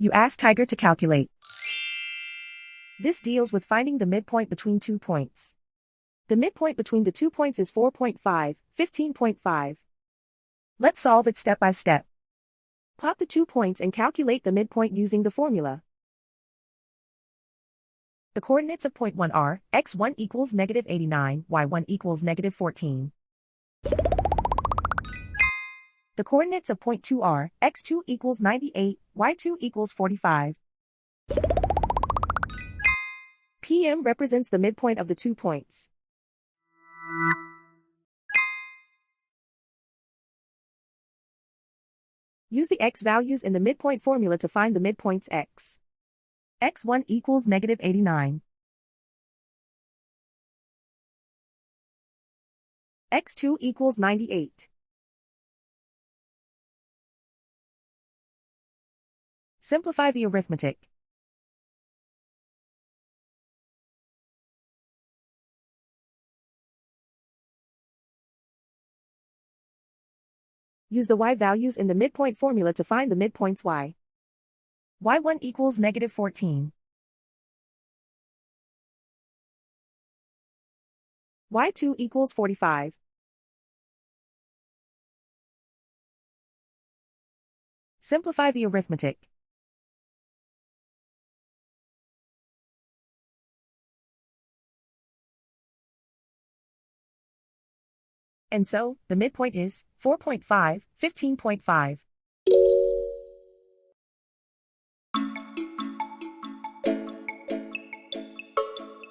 You ask Tiger to calculate. This deals with finding the midpoint between 2 points. The midpoint between the 2 points is 4.5, 15.5. Let's solve it step by step. Plot the 2 points and calculate the midpoint using the formula. The coordinates of point 1 are, x1 equals -89, y1 equals -14. The coordinates of point 2 are, x2 equals 98, y2 equals 45. PM represents the midpoint of the 2 points. Use the x values in the midpoint formula to find the midpoints x. x1 equals -89. x2 equals 98. Simplify the arithmetic. Use the y values in the midpoint formula to find the midpoints y. y1 equals -14. y2 equals 45. Simplify the arithmetic. And so, the midpoint is 4.5, 15.5.